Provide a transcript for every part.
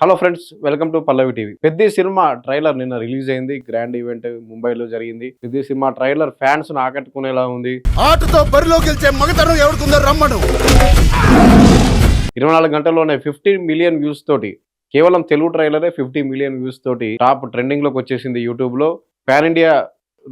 Hello friends, welcome to Pallavi TV. Peddi cinema trailer నిన్న release అయింది. Grand event ముంబైలో జరిగింది. పెద్ది సినిమా ట్రైలర్ ఫ్యాన్స్ ను ఆకట్టుకునేలా ఉంది. ఆటతో బరిలో గెలిచే మగతనం ఎవరికుందో రమ్మను. 24 గంటల్లోనే 50 మిలియన్ వ్యూస్ తోటి, కేవలం తెలుగు ట్రైలరే 50 మిలియన్ వ్యూస్ తోటి టాప్ ట్రెండింగ్ లోకి వచ్చేసింది యూట్యూబ్ లో. పాన్ ఇండియా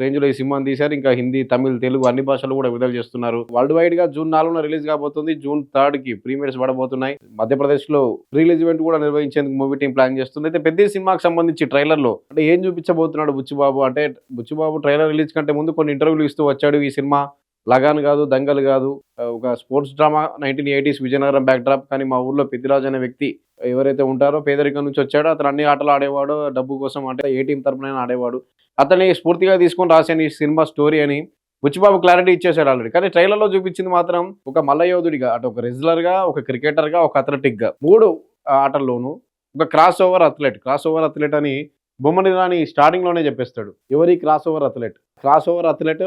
రేంజ్ లో ఈ సినిమాని తీశారు. ఇంకా హిందీ, తమిళ్, తెలుగు అన్ని భాషలు కూడా విడుదల చేస్తున్నారు. వరల్డ్ వైడ్ గా జూన్ 4న రిలీజ్ కాబోతుంది. జూన్ 3 కి ప్రీమియర్స్ పడబోతున్నాయి. మధ్యప్రదేశ్ లో రిలీజ్ ఈవెంట్ కూడా నిర్వహించేందుకు మూవీ టీం ప్లాన్ చేస్తుంది. అయితే పెద్ద సినిమాకి సంబంధించి ట్రైలర్ లో అంటే ఏం చూపించబోతున్నాడు బుచ్చిబాబు అంటే, బుచ్చిబాబు ట్రైలర్ రిలీజ్ కంటే ముందు కొన్ని ఇంటర్వ్యూలు ఇస్తూ వచ్చాడు. ఈ సినిమా లగాన్ కాదు, దంగల్ కాదు, ఒక sports drama 1980s Vizianagaram back drop. కానీ మా ఊర్లో పెద్దిరాజు అనే వ్యక్తి ఎవరైతే ఉంటారో పేదరికం నుంచి వచ్చాడో, అతను అన్ని ఆటలు ఆడేవాడు, డబ్బు కోసం అంటే ఏ టీం తరపునైనా ఆడేవాడు. అతన్ని స్ఫూర్తిగా తీసుకొని రాశాను ఈ సినిమా స్టోరీ అని బుచ్చిబాబు క్లారిటీ ఇచ్చేసాడు ఆల్రెడీ. కానీ ట్రైలర్లో చూపించింది మాత్రం ఒక మల్లయోధుడిగా, అటు ఒక రెజ్లర్గా, ఒక క్రికెటర్గా, ఒక అథ్లెటిక్గా, 3 ఆటల్లోనూ ఒక క్రాస్ ఓవర్ అథ్లెట్ అని బొమ్మని రాని స్టార్టింగ్ లోనే చెప్పేస్తాడు. ఎవరి క్రాస్ ఓవర్ అథ్లెట్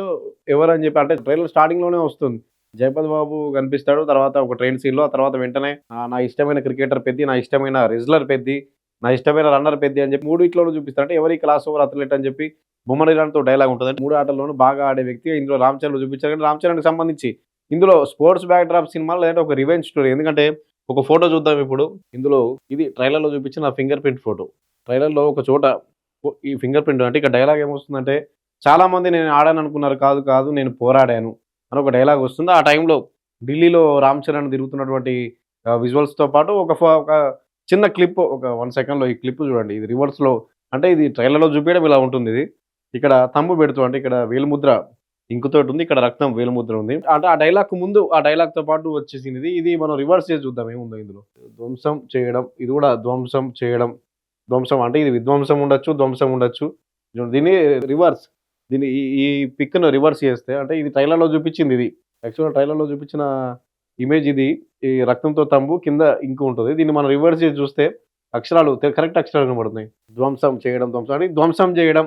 ఎవరని చెప్పి అంటే ట్రైలర్ స్టార్టింగ్ లోనే వస్తుంది. జయపద్ బాబు కనిపిస్తాడు. తర్వాత ఒక ట్రైన్ సీన్ లో, తర్వాత వెంటనే నా ఇష్టమైన క్రికెటర్ పెద్ది, నా ఇష్టమైన రెజ్లర్ పెద్ది, నా ఇష్టమైన రన్నర్ పెద్ది అని చెప్పి 3 ఇట్లోనూ చూపిస్తాడు. అంటే ఎవరి క్రాస్ ఓవర్ అథ్లెట్ అని చెప్పి బొమ్మనిరాన్తో డైలాగ్ ఉంటుంది. 3 ఆటల్లోనూ బాగా ఆడే వ్యక్తి ఇందులో రామ్ చరణ్ చూపించారు. కానీ రామ్ చరణ్కి సంబంధించి ఇందులో స్పోర్ట్స్ బ్యాక్ డ్రాప్ సినిమా లేదంటే ఒక రివెంజ్ స్టోరీ. ఎందుకంటే ఒక ఫోటో చూద్దాం ఇప్పుడు. ఇందులో ఇది ట్రైలర్లో చూపించిన ఫింగర్ ప్రింట్ ఫోటో. ట్రైలర్లో ఒక చోట ఈ ఫింగర్ ప్రింట్ అంటే ఇక్కడ డైలాగ్ ఏమొస్తుందంటే, చాలా మంది నేను ఆడాను అనుకున్నారు, కాదు కాదు నేను పోరాడాను అని ఒక డైలాగ్ వస్తుంది. ఆ టైంలో ఢిల్లీలో రామ్ చరణ్ తిరుగుతున్నటువంటి విజువల్స్తో పాటు ఒక చిన్న క్లిప్, ఒక 1 సెకండ్లో ఈ క్లిప్ చూడండి. ఇది రివర్స్లో అంటే ఇది ట్రైలర్లో చూపించడం ఇలా ఉంటుంది. ఇది ఇక్కడ తంబు పెడుతూ అంటే ఇక్కడ వేలుముద్ర ఇంకుతోటి ఉంది, ఇక్కడ రక్తం వేలుముద్ర ఉంది. అంటే ఆ డైలాగ్ ముందు ఆ డైలాగ్తో పాటు వచ్చేసింది. ఇది మనం రివర్స్ చేసి చూద్దాం ఏముందో ఇందులో. ధ్వంసం చేయడం, ఇది కూడా ధ్వంసం చేయడం. ధ్వంసం అంటే ఇది విధ్వంసం ఉండొచ్చు, ధ్వంసం ఉండొచ్చు. దీన్ని రివర్స్, దీన్ని ఈ పిక్ను రివర్స్ చేస్తే అంటే ఇది ట్రైలర్లో చూపించింది. ఇది యాక్చువల్గా ట్రైలర్లో చూపించిన ఇమేజ్ ఇది. ఈ రక్తంతో తంబు కింద ఇంకు ఉంటుంది. దీన్ని మనం రివర్స్ చేసి చూస్తే అక్షరాలు కరెక్ట్ అక్షరాలు కనబడుతున్నాయి. ధ్వంసం చేయడం, ధ్వంసం అంటే ధ్వంసం చేయడం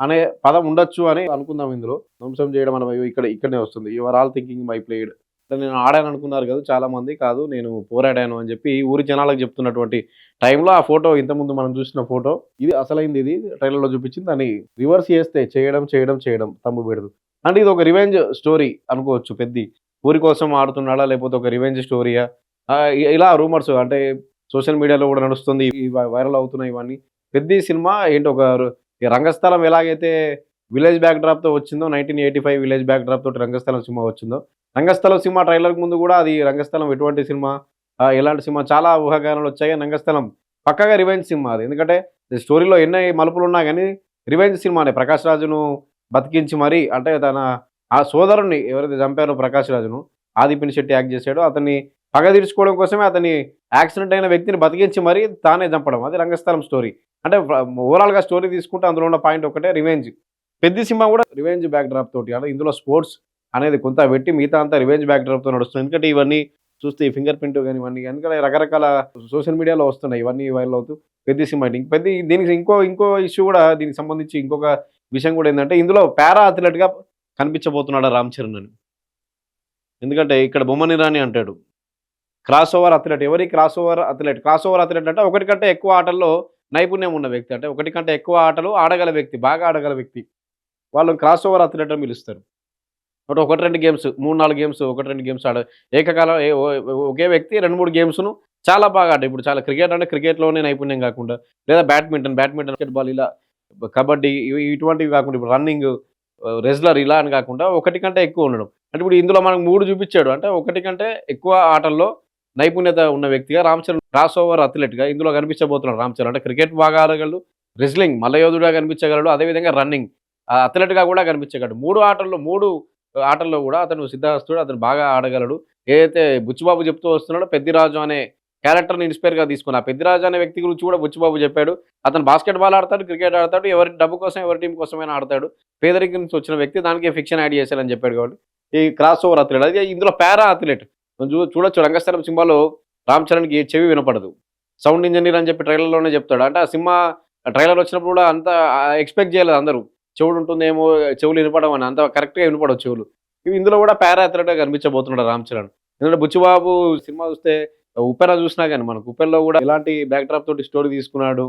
అనే పదం ఉండొచ్చు అని అనుకుందాం. ఇందులో ధ్వంసం చేయడం అనే ఇక్కడనే వస్తుంది. Your all thinking my played అంటే నేను ఆడాను అనుకున్నారు కదా చాలా మంది, కాదు నేను పోరాడాను అని చెప్పి ఊరి జనాలకు చెప్తున్నటువంటి టైంలో ఆ ఫోటో, ఇంతకుముందు మనం చూసిన ఫోటో ఇది అసలైంది. ఇది ట్రైలర్లో చూపించింది. దాన్ని రివర్స్ చేస్తే చేయడం తమ్ము పెడదు అంటే ఇది ఒక రివెంజ్ స్టోరీ అనుకోవచ్చు. పెద్ది ఊరి కోసం ఆడుతున్నాడా లేకపోతే ఒక రివెంజ్ స్టోరీయా, ఇలా రూమర్స్ అంటే సోషల్ మీడియాలో కూడా నడుస్తుంది, వైరల్ అవుతున్నాయి ఇవన్నీ. పెద్ది సినిమా ఏంటి, ఒక రంగస్థలం ఎలాగైతే విలేజ్ బ్యాక్ డ్రాప్తో వచ్చిందో, 1985 విలేజ్ బ్యాక్ డ్రాప్ తోటి రంగస్థలం సినిమా వచ్చిందో, రంగస్థలం సినిమా ట్రైలర్కి ముందు కూడా అది రంగస్థలం ఎటువంటి సినిమా, ఎలాంటి సినిమా, చాలా ఊహాగానాలు వచ్చాయి. రంగస్థలం పక్కగా రివెంజ్ సినిమా అది. ఎందుకంటే స్టోరీలో ఎన్ని మలుపులు ఉన్నా కానీ రివెంజ్ సినిమానే. ప్రకాష్ రాజును బతికించి మరీ అంటే తన ఆ సోదరుణ్ణి ఎవరైతే చంపారో ప్రకాష్ రాజును, ఆదిపిని శెట్టి యాక్ట్ చేశాడో, అతన్ని పగ తీర్చుకోవడం కోసమే అతని యాక్సిడెంట్ అయిన వ్యక్తిని బతికించి మరీ తానే చంపడం, అది రంగస్థలం స్టోరీ. అంటే ఓవరాల్గా స్టోరీ తీసుకుంటే అందులో ఉన్న పాయింట్ ఒకటే రివెంజ్. పెద్ద సినిమా కూడా రివెంజ్ బ్యాక్ డ్రాప్ తోటి, అంటే ఇందులో స్పోర్ట్స్ అనేది కొంత పెట్టి మిగతా అంతా రివెంజ్ బ్యాక్ డ్రాప్తో నడుస్తుంది. ఎందుకంటే ఇవన్నీ చూస్తే ఈ ఫింగర్ ప్రింట్ కానీ ఇవన్నీ ఎందుకంటే రకరకాల సోషల్ మీడియాలో వస్తున్నాయి, ఇవన్నీ వైరల్ అవుతూ పెద్ద సినిమా. దీనికి ఇంకో ఇష్యూ కూడా, దీనికి సంబంధించి ఇంకొక విషయం కూడా ఏంటంటే, ఇందులో పారా అథ్లెట్గా కనిపించబోతున్నాడు రామ్ చరణ్ అని. ఎందుకంటే ఇక్కడ బొమ్మని రాని అంటాడు క్రాస్ ఓవర్ అథ్లెట్. ఎవరి క్రాస్ ఓవర్ అథ్లెట్ అంటే ఒకటి కంటే ఎక్కువ ఆటల్లో నైపుణ్యం ఉన్న వ్యక్తి, అంటే ఒకటి కంటే ఎక్కువ ఆటలు ఆడగల వ్యక్తి, బాగా ఆడగల వ్యక్తి, వాళ్ళని క్రాస్ ఓవర్ అథ్లెట్ అని పిలుస్తారు. అంటే 1-2 గేమ్స్, 3-4 గేమ్స్, 1-2 గేమ్స్ ఏకకాలం ఒకే వ్యక్తి 2-3 గేమ్స్ను చాలా బాగా ఆడ. ఇప్పుడు చాలా క్రికెట్ అంటే క్రికెట్లోనే నైపుణ్యం కాకుండా, లేదా బ్యాడ్మింటన్, బాస్కెట్బాల్, ఇలా కబడ్డీ ఇటువంటివి కాకుండా, ఇప్పుడు రన్నింగ్, రెజ్లర్ ఇలా అని కాకుండా ఒకటి కంటే ఎక్కువ ఉండడం. అంటే ఇప్పుడు ఇందులో మనకు 3 చూపించాడు. అంటే ఒకటి కంటే ఎక్కువ ఆటల్లో నైపుణ్యత ఉన్న వ్యక్తిగా రామ్ చరణ్ క్రాస్ ఓవర్ అథ్లెట్గా ఇందులో కనిపించబోతున్నాడు రామ్ చరణ్. అంటే క్రికెట్ బాగా ఆడగలడు, రెజ్లింగ్ మల్లయోధుడిగా కనిపించగలడు, అదేవిధంగా రన్నింగ్ అథ్లెట్గా కూడా కనిపించగలడు. 3 ఆటల్లో కూడా అతను సిద్ధహస్తుడు, అతను బాగా ఆడగలడు. ఏదైతే బుచ్చిబాబు చెప్తూ వస్తున్నాడో పెద్దిరాజు అనే క్యారెక్టర్ని ఇన్స్పైర్గా తీసుకుని, ఆ పెద్దిరాజు అనే వ్యక్తి గురించి కూడా బుచ్చిబాబు చెప్పాడు. అతను బాస్కెట్బాల్ ఆడతాడు, క్రికెట్ ఆడతాడు, ఎవరి డబ్బు కోసం, ఎవరి టీం కోసమైనా ఆడతాడు, పేదరికం నుంచి వచ్చిన వ్యక్తి, దానికి ఫిక్షన్ యాడ్ చేశారని చెప్పాడు. కాబట్టి ఈ క్రాస్ ఓవర్ అథ్లెట్, అది ఇందులో పారా అథ్లెట్ చూడొచ్చు. రంగస్థలం సినిమాలో రామ్ చరణ్కి చెవి వినపడదు, సౌండ్ ఇంజనీర్ అని చెప్పి ట్రైలర్లోనే చెప్తాడు. అంటే ఆ సినిమా ట్రైలర్ వచ్చినప్పుడు కూడా అంత ఎక్స్పెక్ట్ చేయలేదు అందరూ. చెవుడు ఉంటుందేమో, చెవులు వినపడడం అని, అంత కరెక్ట్గా వినపడవు చెవులు. ఇందులో కూడా పారా అథ్లెట్గా కనిపించబోతున్నాడు రామ్ చరణ్. ఎందుకంటే బుచ్చిబాబు సినిమా చూస్తే ఉపెన చూసినా కానీ మనకు ఉపెన్లో కూడా ఎలాంటి బ్యాక్డ్రాప్ తోటి స్టోరీ తీసుకున్నాడు,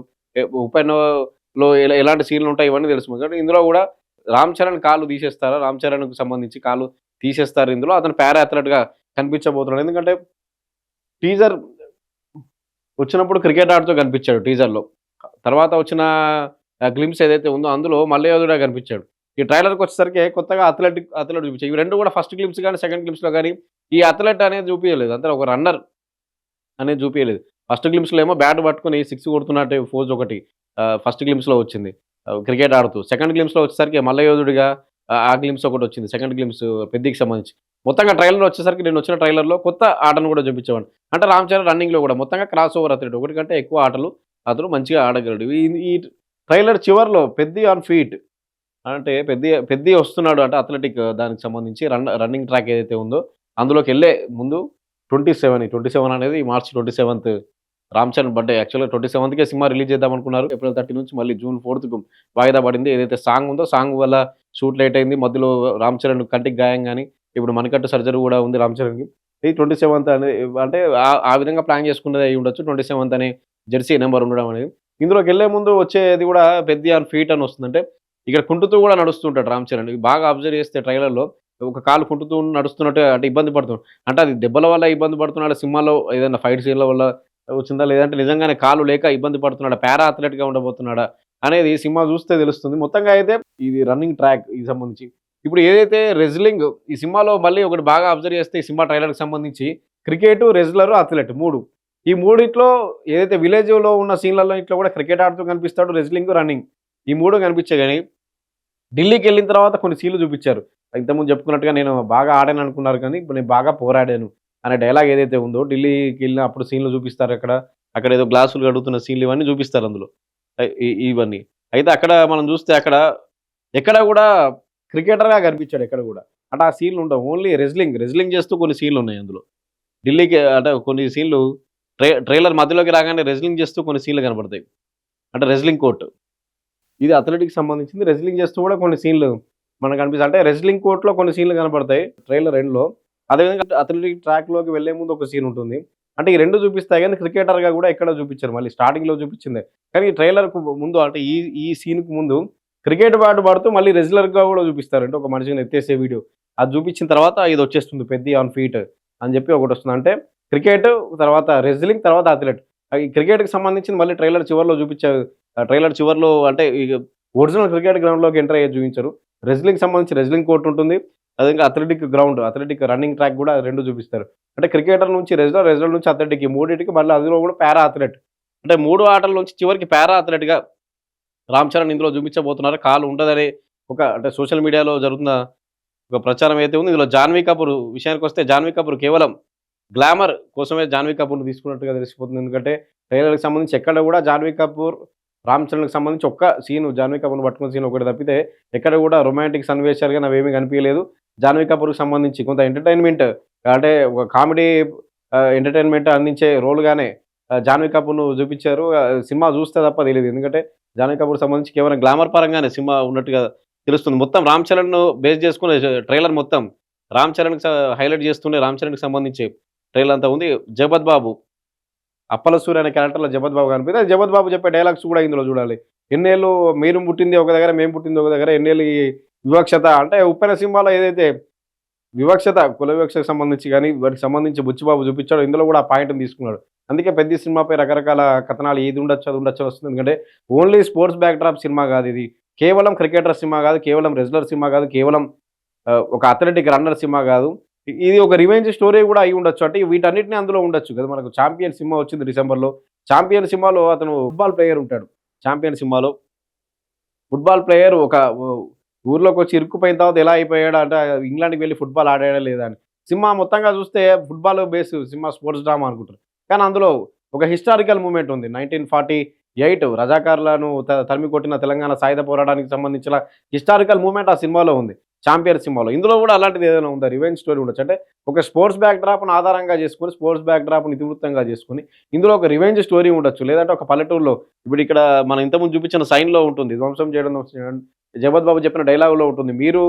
ఉపెన్లో ఎలాంటి సీన్లు ఉంటాయి ఇవన్నీ తెలుసు. కానీ ఇందులో కూడా రామ్ చరణ్ కాళ్ళు తీసేస్తారా, రామ్ చరణ్కు సంబంధించి కాళ్ళు తీసేస్తారు ఇందులో. అతను పారా అథ్లెట్గా కనిపించబోతున్నాడు. ఎందుకంటే టీజర్ వచ్చినప్పుడు క్రికెట్ ఆడుతూ కనిపించాడు టీజర్లో. తర్వాత వచ్చిన గ్లిమ్స్ ఏదైతే ఉందో అందులో మల్లయోధుడిగా కనిపించాడు. ఈ ట్రైలర్కి వచ్చేసరికి కొత్తగా అథ్లెట్ చూపించాయి. ఇవి రెండు కూడా ఫస్ట్ గ్లిమ్స్ కానీ సెకండ్ గ్లిమ్స్లో కానీ ఈ అథ్లెట్ అనేది చూపించలేదు. అంతే ఒక రన్నర్ అనేది చూపించలేదు. ఫస్ట్ గ్లిమ్స్లో ఏమో బ్యాట్ పట్టుకొని 6 కొడుతున్నట్టు ఫోజ్ ఒకటి ఫస్ట్ గ్లిమ్స్లో వచ్చింది క్రికెట్ ఆడుతూ. సెకండ్ గ్లిమ్స్లో వచ్చేసరికి మల్లయోధుడిగా ఆ గ్లిమ్స్ ఒకటి వచ్చింది సెకండ్ గ్లిమ్స్ పెద్దికి సంబంధించి. మొత్తంగా ట్రైలర్ వచ్చేసరికి నేను వచ్చిన ట్రైలర్లో కొత్త ఆటను కూడా చూపించేవాడిని. అంటే రామ్ చరణ్ రన్నింగ్లో కూడా మొత్తంగా క్రాస్ ఓవర్ అథ్లెట్, ఒకటి కంటే ఎక్కువ ఆటలు అతను మంచిగా ఆడగలడు. ఈ ట్రైలర్ చివర్లో పెద్ది ఆన్ ఫీట్ అంటే పెద్ది వస్తున్నాడు అంటే అథ్లెటిక్ దానికి సంబంధించి రన్నింగ్ ట్రాక్ ఏదైతే ఉందో అందులోకి వెళ్ళే ముందు 27 అనేది మార్చ్ 27 రామ్ చరణ్ బర్త్డే. యాక్చువల్గా 27కే సినిమా రిలీజ్ చేద్దాం అనుకున్నారు. ఏప్రిల్ 30 నుంచి మళ్ళీ జూన్ 4కు వాయిదా పడింది. ఏదైతే సాంగ్ ఉందో సాంగ్ వల్ల షూట్ లేట్ అయింది. మధ్యలో రామ్ చరణ్ కంటికి గాయం కానీ ఇప్పుడు మణికట్టు సర్జరీ కూడా ఉంది రామ్ చరణ్కి. ఇది 27 అనేది అంటే ఆ విధంగా ప్లాన్ చేసుకున్నది అయి ఉండొచ్చు. 27 అనే జెర్సీ నెంబర్ ఉండడం అనేది. ఇందులోకి వెళ్ళే ముందు వచ్చేది కూడా పెద్ద ఆన్ ఫీట్ అని వస్తుందంటే ఇక్కడ కుంటుతూ కూడా నడుస్తుంటాడు రామ్ చరణ్. బాగా అబ్జర్వ్ చేస్తే ట్రైలర్లో ఒక కాలు కుంటుతూ నడుస్తున్నట్టు అంటే ఇబ్బంది పడుతున్నాడు. అంటే అది దెబ్బల వల్ల ఇబ్బంది పడుతున్నాడు, సినిమాలో ఏదైనా ఫైట్ సీన్ల వల్ల వచ్చిందా, లేదంటే నిజంగానే కాలు లేక ఇబ్బంది పడుతున్నాడా, పారా అథ్లెట్గా ఉండబోతున్నాడా అనేది సినిమా చూస్తే తెలుస్తుంది. మొత్తంగా అయితే ఇది రన్నింగ్ ట్రాక్ ఈ సంబంధించి. ఇప్పుడు ఏదైతే రెజ్లింగ్ ఈ సినిమాలో మళ్ళీ ఒకటి బాగా అబ్జర్వ్ చేస్తే ఈ సినిమా ట్రైలర్కి సంబంధించి క్రికెట్, రెజ్లర్, అథ్లెట్ ఈ మూడిట్లో ఏదైతే విలేజ్లో ఉన్న సీన్లలో ఇట్లా కూడా క్రికెట్ ఆడుతూ కనిపిస్తాడు, రెజ్లింగ్, రన్నింగ్ ఈ మూడు కనిపించాయి. కానీ ఢిల్లీకి వెళ్ళిన తర్వాత కొన్ని సీన్లు చూపించారు. ఇంతకుముందు చెప్పుకున్నట్టుగా నేను బాగా ఆడాను అనుకున్నారు కానీ ఇప్పుడు నేను బాగా పోరాడాను అనే డైలాగ్ ఏదైతే ఉందో ఢిల్లీకి వెళ్ళిన అప్పుడు సీన్లు చూపిస్తారు. అక్కడ ఏదో గ్లాసులు కడుగుతున్న సీన్లు ఇవన్నీ చూపిస్తారు అందులో ఇవన్నీ. అయితే అక్కడ మనం చూస్తే ఎక్కడ కూడా క్రికెటర్గా కనిపించాడు ఎక్కడ కూడా. అంటే ఆ సీన్లు ఉండవు, ఓన్లీ రెజ్లింగ్ చేస్తూ కొన్ని సీన్లు ఉన్నాయి అందులో. ఢిల్లీకి అంటే కొన్ని సీన్లు ట్రైలర్ మధ్యలోకి రాగానే రెజ్లింగ్ చేస్తూ కొన్ని సీన్లు కనబడతాయి. అంటే రెజ్లింగ్ కోర్ట్ ఇది అథ్లెటిక్స్ సంబంధించింది. రెజ్లింగ్ చేస్తూ కూడా కొన్ని సీన్లు మనకు కనిపిస్తాయి. అంటే రెజ్లింగ్ కోర్ట్లో కొన్ని సీన్లు కనబడతాయి ట్రైలర్ ఎండ్లో. అదేవిధంగా అథ్లెటిక్ ట్రాక్లోకి వెళ్లే ముందు ఒక సీన్ ఉంటుంది. అంటే ఈ రెండు చూపిస్తాయి కానీ క్రికెటర్గా కూడా ఎక్కడ చూపించారు. మళ్ళీ స్టార్టింగ్లో చూపించింది కానీ ఈ ట్రైలర్కు ముందు అంటే ఈ సీన్కు ముందు క్రికెట్ బ్యాట్ పడుతూ మళ్ళీ రెజ్లర్గా కూడా చూపిస్తారు. అంటే ఒక మనిషిని ఎత్తేసే వీడియో అది చూపించిన తర్వాత ఇది వచ్చేస్తుంది పెద్ద ఆన్ ఫీట్ అని చెప్పి ఒకటి వస్తుంది. అంటే క్రికెట్ తర్వాత రెజ్లింగ్ తర్వాత అథ్లెట్. ఈ క్రికెట్కి సంబంధించింది మళ్ళీ ట్రైలర్ చివరిలో చూపించారు. ట్రైలర్ చివరిలో అంటే ఒరిజినల్ క్రికెట్ గ్రౌండ్లోకి ఎంటర్ అయ్యే చూపించారు. రెజ్లింగ్ సంబంధించి రెజ్లింగ్ కోర్ట్ ఉంటుంది. అదే athletic ground, athletic running track కూడా రెండు చూపిస్తారు. అంటే క్రికెటర్ నుంచి రెజ్లర్ నుంచి అథ్లెటిక్ ఈ మూడింటికి మళ్ళీ అందులో కూడా పారా అథ్లెట్. అంటే 3 ఆటల నుంచి చివరికి పారా అథ్లెట్గా రామ్ చరణ్ ఇందులో చూపించబోతున్నారు. కాలు ఉంటుందని అంటే సోషల్ మీడియాలో జరుగుతున్న ఒక ప్రచారం అయితే ఉంది. ఇందులో జాన్వీ కపూర్ విషయానికి వస్తే జాన్వీ కపూర్ కేవలం గ్లామర్ కోసమే జాన్వీ కపూర్ని తీసుకున్నట్టుగా తెలిసిపోతుంది. ఎందుకంటే ట్రైలర్కి సంబంధించి ఎక్కడ కూడా జాన్వీ కపూర్ రామ్ చరణ్కి సంబంధించి ఒక్క సీను జాన్వీ కపూర్ని పట్టుకున్న సీన్ ఒకటి తప్పితే ఎక్కడ కూడా రొమాంటిక్ సన్నివేశాలుగా నావేమీ కనిపించలేదు. జాన్వీ కపూర్కి సంబంధించి కొంత ఎంటర్టైన్మెంట్ అంటే ఒక కామెడీ ఎంటర్టైన్మెంట్ అందించే రోల్గానే జాన్వీ కపూర్ను చూపించారు. సినిమా చూస్తే తప్ప తెలియదు. ఎందుకంటే జాన్వీ కపూర్ సంబంధించి కేవలం గ్లామర్ పరంగానే సినిమా ఉన్నట్టుగా తెలుస్తుంది. మొత్తం రామ్ చరణ్ను బేస్ చేసుకునే ట్రైలర్ మొత్తం రామ్ చరణ్కి హైలైట్ చేస్తుండే రామ్ చరణ్కి సంబంధించి ట్రైలర్ అంతా ఉంది. జగపత్ బాబు అప్పల సూర్య అనే క్యారెక్టర్లో జగపత్ బాబు కనిపిస్తే జగపత్ బాబు చెప్పే డైలాగ్స్ కూడా ఇందులో చూడాలి. ఎన్నేళ్ళు మీరు పుట్టింది ఒక దగ్గర, మేము పుట్టింది ఒక దగ్గర, ఎన్నేళ్ళు ఈ వివక్షత అంటే ఉప్పెన సినిమాలో ఏదైతే వివక్షత కుల వివక్షకు సంబంధించి కానీ వాటికి సంబంధించి బుచ్చిబాబు చూపించాడు ఇందులో కూడా ఆ పాయింట్ని తీసుకున్నాడు. అందుకే పెద్ద సినిమాపై రకరకాల కథనాలు ఇది ఉండొచ్చు అది ఉండొచ్చు వస్తుంది. ఎందుకంటే ఓన్లీ స్పోర్ట్స్ బ్యాక్డ్రాప్ సినిమా కాదు ఇది. కేవలం క్రికెటర్ సినిమా కాదు, కేవలం రెజ్లర్ సినిమా కాదు, కేవలం ఒక అథ్లెటిక్ రన్నర్ సినిమా కాదు. ఇది ఒక రివెంజ్ స్టోరీ కూడా అయి ఉండొచ్చు. అంటే వీటన్నిటిని అందులో ఉండొచ్చు కదా. మనకు ఛాంపియన్ సినిమా వచ్చింది డిసెంబర్లో. ఛాంపియన్ సినిమాలో అతను ఫుట్బాల్ ప్లేయర్ ఉంటాడు. ఛాంపియన్ సినిమాలో ఫుట్బాల్ ప్లేయర్ ఒక ఊర్లోకి వచ్చి ఇరుక్కుపోయిన తర్వాత ఎలా అయిపోయాడు అంటే ఇంగ్లాండ్కి వెళ్ళి ఫుట్బాల్ ఆడాడా లేదా అని. సినిమా మొత్తంగా చూస్తే football base cinema sports drama అనుకుంటారు. కానీ అందులో ఒక హిస్టారికల్ మూమెంట్ ఉంది. 1948 రజాకారులను తరిమి కొట్టిన తెలంగాణ సాయుధ పోరాటానికి సంబంధించిన హిస్టారికల్ మూమెంట్ ఆ సినిమాలో ఉంది ఛాంపియన్ సినిమాలో. ఇందులో కూడా అలాంటిది ఏదైనా ఉందా, రివెంజ్ స్టోరీ ఉండొచ్చు. అంటే ఒక స్పోర్ట్స్ బ్యాక్ డ్రాప్ను ఆధారంగా చేసుకొని స్పోర్ట్స్ బ్యాక్ డ్రాప్ను ఇతివృత్తంగా చేసుకొని ఇందులో ఒక రివెంజ్ స్టోరీ ఉండొచ్చు. లేదంటే ఒక పల్లెటూరులో ఇప్పుడు ఇక్కడ మనం ఇంతకుముందు చూపించిన సైన్లో ఉంటుంది, ధ్వంసం చేయడం జగపత్ బాబు చెప్పిన డైలాగులో ఉంటుంది, మీరు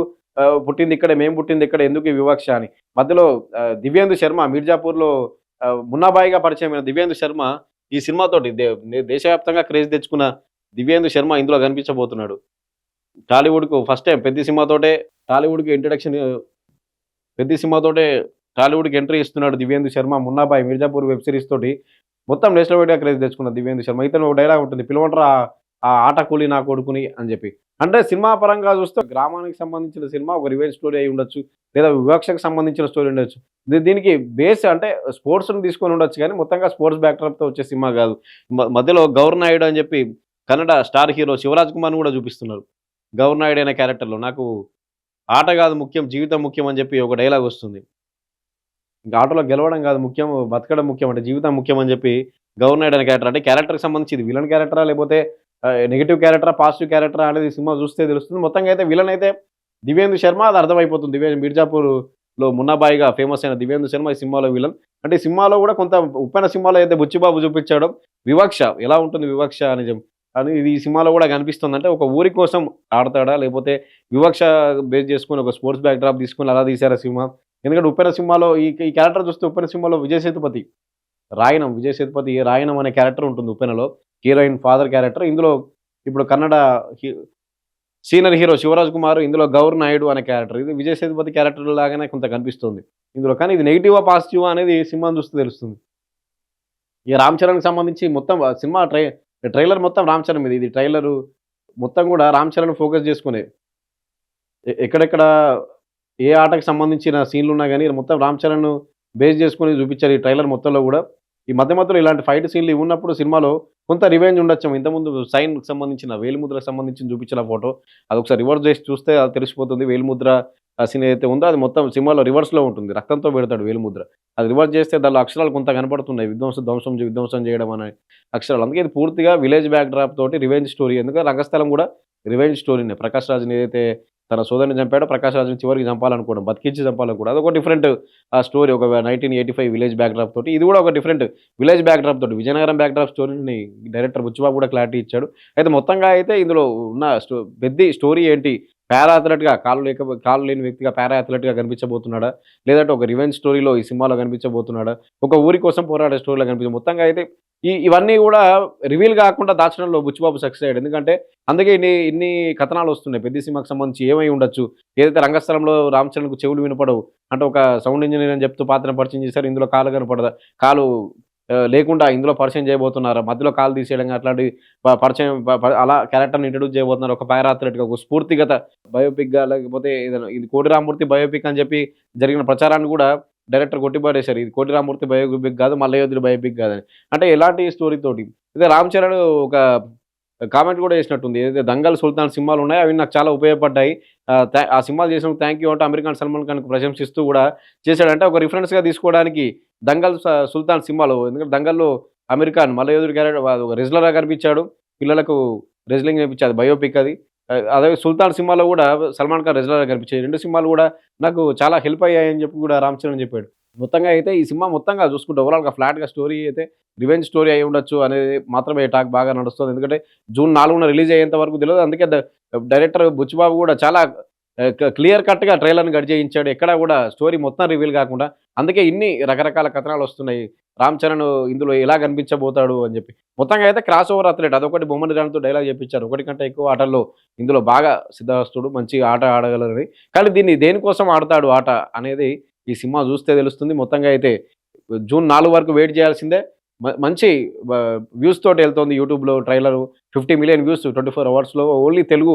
పుట్టింది ఇక్కడే, మేము పుట్టింది ఇక్కడ, ఎందుకు ఈ వివక్ష అని. మధ్యలో దివ్యేందు శర్మ మీర్జాపూర్లో మున్నాబాయిగా పరిచయమైన దివ్యేందు శర్మ ఈ సినిమాతోటి దేశవ్యాప్తంగా క్రేజ్ తెచ్చుకున్న దివ్యేందు శర్మ ఇందులో కనిపించబోతున్నాడు. టాలీవుడ్‌కు ఫస్ట్ టైమ్ టాలీవుడ్‌కి ఇంట్రడక్షన్ పెద్ద సినిమాతోటే టాలీవుడ్‌కి ఎంట్రీ ఇస్తున్నాడు దివ్యేందు శర్మ. 'మున్నాబాయ్' మిర్జాపూర్ వెబ్ సీరీస్ తోటి మొత్తం నేషనల్ వైడ్‌గా క్రేజ్ తెచ్చుకున్న దివ్యేందు శర్మ. ఇతను ఒక డైలాగ్ ఉంటుంది. పిలవండ్రా ఆ ఆట కూలి నా కొడుకుని అని చెప్పి. అంటే సినిమా పరంగా చూస్తే గ్రామానికి సంబంధించిన సినిమా ఒక రివెంజ్ స్టోరీ అయి ఉండొచ్చు. లేదా వివక్షకు సంబంధించిన స్టోరీ ఉండొచ్చు. దీనికి బేస్ అంటే స్పోర్ట్స్‌ని తీసుకొని ఉండొచ్చు కానీ మొత్తంగా స్పోర్ట్స్ బ్యాక్‌డ్రాప్‌తో వచ్చే సినిమా కాదు. మధ్యలో గౌర్ నాయుడు అని చెప్పి కన్నడ స్టార్ హీరో శివరాజ్ కుమార్‌ని కూడా చూపిస్తున్నారు. గౌర్ నాయుడు అనే క్యారెక్టర్‌లో. నాకు ఆట కాదు ముఖ్యం, జీవితం ముఖ్యం అని చెప్పి ఒక డైలాగ్ వస్తుంది. ఇంక ఆటలో గెలవడం కాదు ముఖ్యం, బతకడం ముఖ్యం అంటే జీవితం ముఖ్యం అని చెప్పి గౌర్ నాయుడు అనే క్యారెక్టర్. అంటే క్యారెక్టర్‌కి సంబంధించి ఇది విలన్ క్యారెక్టరా లేకపోతే నెగెటివ్ క్యారెక్టరా, పాజిటివ్ క్యారెక్టరా అనేది సినిమా చూస్తే తెలుస్తుంది. మొత్తంగా అయితే విలన్ అయితే దివ్యేందు శర్మ అది అర్థమైపోతుంది. మిర్జాపూర్‌లో మున్నాబాయిగా ఫేమస్ అయిన దివ్యేందు శర్మ ఈ సినిమాలో విలన్. అంటే ఈ సినిమాలో కూడా కొంత ఉప్పెన సినిమాలో అయితే బుచ్చిబాబు చూపించాడో వివక్ష ఎలా ఉంటుంది వివక్ష అని ఇది ఈ సినిమాలో కూడా కనిపిస్తుంది. అంటే ఒక ఊరి కోసం ఆడతాడా లేకపోతే వివక్ష బేస్ చేసుకొని ఒక స్పోర్ట్స్ బ్యాక్ డ్రాప్ తీసుకొని అలా తీశారా సినిమా. ఎందుకంటే ఉప్పెన సినిమాలో ఈ క్యారెక్టర్ చూస్తే ఉప్పెన సినిమాలో విజయ్ సేతుపతి రాయనం అనే క్యారెక్టర్ ఉంటుంది ఉప్పెనలో. Heroine father character. ఇందులో ఇప్పుడు కన్నడ సీనియర్ హీరో శివరాజ్ కుమార్, ఇందులో గౌర్ నాయుడు అనే క్యారెక్టర్. ఇది విజయ్ సేతుపతి క్యారెక్టర్ లాగానే కొంత కనిపిస్తుంది ఇందులో. కానీ ఇది నెగిటివా పాజిటివా అనేది సినిమాను చూస్తే తెలుస్తుంది. ఈ రామ్ చరణ్‌కి సంబంధించి మొత్తం సినిమా ట్రైలర్ మొత్తం రామ్ చరణ్ మీద. ఇది ట్రైలరు మొత్తం కూడా రామ్ చరణ్ ఫోకస్ చేసుకునే. ఎక్కడెక్కడ ఏ ఆటకు సంబంధించిన సీన్‌లున్నా గాని మొత్తం రామ్ చరణ్ బేస్ చేసుకొని చూపించారు ఈ ట్రైలర్ మొత్తంలో గూడా. ఈ మధ్యలో ఇలాంటి ఫైట్ సీన్‌లు ఉన్నప్పుడు సినిమాలో కొంత రివెంజ్ ఉండొచ్చేమో. ఇంతకుముందు సైన్‌కి సంబంధించిన వేలిముద్రకు సంబంధించి చూపించిన ఫోటో అదొకసారి రివర్స్ చేసి చూస్తే అది తెలిసిపోతుంది. వేలిముద్ర సీన్ ఏదైతే ఉందో అది మొత్తం సినిమాలో రివర్స్‌లో ఉంటుంది. రక్తంతో పెడతాడు వేలిముద్ర. అది రివర్స్ చేస్తే దానిలో అక్షరాలు కొంత కనపడుతున్నాయి. విధ్వంసం చేయడం అనే అక్షరాలు. అందుకే ఇది పూర్తిగా విలేజ్ బ్యాక్ డ్రాప్ తోటి రివెంజ్ స్టోరీ. ఎందుకంటే రంగస్థలం కూడా రివెంజ్ స్టోరీనే. ప్రకాష్ రాజ్‌ని ఏదైతే తన సోదరుని చంపాడో ప్రకాష్ రాజ్‌ని చివరికి చంపాలనుకోవడం, బతికించి చంపాలనుకోవడం అదొక డిఫరెంట్ స్టోరీ. ఒక 1985 విలేజ్ బ్యాక్ డ్రాప్ తోటి ఇది కూడా ఒక డిఫరెంట్ విలేజ్ బ్యాక్ డ్రాప్ తోటి విజయనగరం బ్యాక్ డ్రాప్ స్టోరీని డైరెక్టర్ బుచ్చిబాబు కూడా క్లారిటీ ఇచ్చాడు. అయితే మొత్తంగా అయితే ఇందులో ఉన్న పెద్ద స్టోరీ ఏంటి? పారా అథ్లెట్‌గా కాళ్ళు లేని వ్యక్తిగా పారా అథ్లెట్‌గా కనిపించబోతున్నాడా? లేదంటే ఒక రివెంజ్ స్టోరీలో ఈ సినిమాలో కనిపించబోతున్నాడా? ఒక ఊరి కోసం పోరాడే స్టోరీలో మొత్తంగా అయితే ఇవన్నీ కూడా రివీల్ కాకుండా దాచడంలో బుచ్చిబాబు సక్సెస్ అయ్యాడు. ఎందుకంటే అందుకే ఇన్ని కథనాలు వస్తున్నాయి. పెద్ద సినిమాకి సంబంధించి ఏమై ఉండొచ్చు? ఏదైతే రంగస్థలంలో రామ్ చరణ్‌కు చెవులు వినపడవు. అంటే ఒక సౌండ్ ఇంజినీర్ అని చెప్తూ పాత్రను పరిచయం చేశారు. ఇందులో కాలు కనపడదా? కాలు లేకుండా ఇందులో పరిచయం చేయబోతున్నారు. మధ్యలో కాలు తీసేయడం అట్లాంటి పరిచయం అలా క్యారెక్టర్‌ని ఇంట్రొడ్యూస్ చేయబోతున్నారు. ఒక పారా అథ్లెట్‌గా ఒక స్ఫూర్తిగత బయోపిక్‌గా లేకపోతే ఏదైనా ఇది కోటి రామ్మూర్తి బయోపిక్ అని చెప్పి జరిగిన ప్రచారాన్ని కూడా డైరెక్టర్ కొట్టిపాడేశారు. ఇది కోటి రామ్మూర్తి బయోపిక్ కాదు, మల్లయోధుడి బయోపిక్ కాదని. అంటే ఎలాంటి స్టోరీ తోటి. అయితే రామ్ చరణ్ ఒక కామెంట్ కూడా చేసినట్టుంది. ఏదైతే 'దంగల్', 'సుల్తాన్' సినిమాలు ఉన్నాయో అవి నాకు చాలా ఉపయోగపడ్డాయి. ఆ సినిమాలు చేసినందుకు థ్యాంక్ యూ అంటూ అమీర్ ఖాన్, సల్మాన్ ఖాన్‌కి ప్రశంసిస్తూ కూడా చేశాడంటే ఒక రిఫరెన్స్‌గా తీసుకోవడానికి 'దంగల్', 'సుల్తాన్' సినిమాలు. ఎందుకంటే 'దంగల్‌లో' అమీర్ ఖాన్ మల్లయోధుడి క్యారెక్టర్ ఒక రెజ్లర్‌గా కనిపించాడు. పిల్లలకు రెజ్లింగ్ నేర్పించాడు. అది బయోపిక్ అది. అదే 'సుల్తాన్' సినిమాలో కూడా సల్మాన్ ఖాన్ రెజ్లర్‌గా కనిపించాయి. 2 సినిమాలు కూడా నాకు చాలా హెల్ప్ అయ్యాయని చెప్పి కూడా రామ్ చరణ్ చెప్పాడు. మొత్తంగా అయితే ఈ సినిమా మొత్తంగా చూసుకుంటే ఓవరాల్‌గా ఫ్లాట్‌గా స్టోరీ అయితే రివెంజ్ స్టోరీ అయి ఉండొచ్చు అనేది మాత్రమే టాక్ బాగా నడుస్తుంది. ఎందుకంటే జూన్ 4న రిలీజ్ అయ్యేంత వరకు తెలియదు. అందుకే డైరెక్టర్ బుచ్చిబాబు కూడా చాలా క్లియర్ కట్‌గా ట్రైలర్‌ని కట్ చేయించాడు. ఎక్కడా కూడా స్టోరీ మొత్తం రివీల్ కాకుండా. అందుకే ఇన్ని రకరకాల కథనాలు వస్తున్నాయి. రామ్ చరణ్ ఇందులో ఎలా కనిపించబోతాడు అని చెప్పి. మొత్తంగా అయితే క్రాస్ ఓవర్ అథ్లెట్ అదొకటి బొమ్మన రాణితో డైలాగ్ చెప్పించారు. ఒకటి కంటే ఎక్కువ ఆటల్లో ఇందులో బాగా సిద్ధహస్తుడు, మంచి ఆట ఆడగలరని. కానీ దీన్ని దేనికోసం ఆడతాడు ఆట అనేది ఈ సినిమా చూస్తే తెలుస్తుంది. మొత్తంగా అయితే జూన్ 4 వరకు వెయిట్ చేయాల్సిందే. మంచి వ్యూస్ తోటి వెళ్తోంది యూట్యూబ్‌లో ట్రైలరు. 50 మిలియన్ వ్యూస్ 24 అవర్స్‌లో ఓన్లీ తెలుగు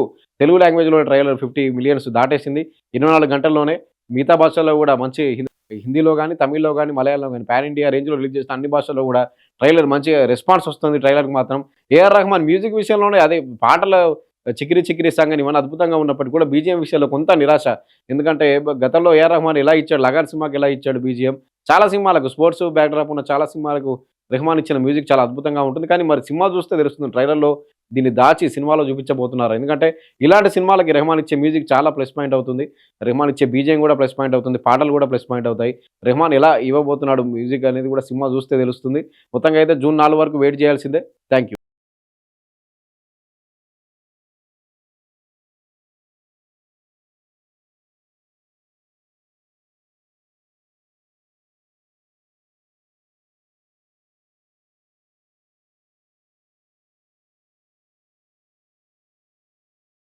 లాంగ్వేజ్‌లో ట్రైలర్ 50 మిలియన్స్ దాటేసింది 24 గంటల్లోనే. మిగతా భాషల్లో కూడా మంచి హిందీలో గాని, తమిళ్‌లో గాని, మలయాళంలో గాని పాన్ ఇండియా రేంజ్‌లో రిలీజ్ చేసిన అన్ని భాషల్లో కూడా ట్రైలర్ మంచిగా రెస్పాన్స్ వస్తుంది ట్రైలర్‌కి మాత్రం. ఏఆర్ రెహమాన్ మ్యూజిక్ విషయంలోనే అదే పాటల 'చికిరి చికిరి' సాంగ్ అని ఇవన్నీ అద్భుతంగా ఉన్నప్పటికీ కూడా బీజీఎం విషయంలో కొంత నిరాశ. ఎందుకంటే గతంలో ఏఆర్ రెహమాన్ ఎలా ఇచ్చాడు, 'లగాన్' సినిమాకి ఎలా ఇచ్చాడు బీజీఎం. చాలా సినిమాలకు స్పోర్ట్స్ బ్యాక్‌డ్రాప్ ఉన్న చాలా సినిమాలకు రెహమాన్ ఇచ్చిన మ్యూజిక్ చాలా అద్భుతంగా ఉంటుంది. కానీ మరి సినిమా చూస్తే తెలుస్తుంది ట్రైలర్‌లో దీన్ని దాచి సినిమాలో చూపించబోతున్నారు. ఎందుకంటే ఇలాంటి సినిమాలకి రెహమాన్ ఇచ్చే మ్యూజిక్ చాలా ప్లస్ పాయింట్ అవుతుంది. రెహమాన్ ఇచ్చే బీజీఎం కూడా ప్లస్ పాయింట్ అవుతుంది. పాటలు కూడా ప్లస్ పాయింట్ అవుతాయి. రెహమాన్ ఎలా ఇవ్వబోతున్నాడు మ్యూజిక్ అనేది కూడా సినిమా చూస్తే తెలుస్తుంది. మొత్తంగా అయితే జూన్ 4 వరకు వెయిట్ చేయాల్సిందే. Thank you.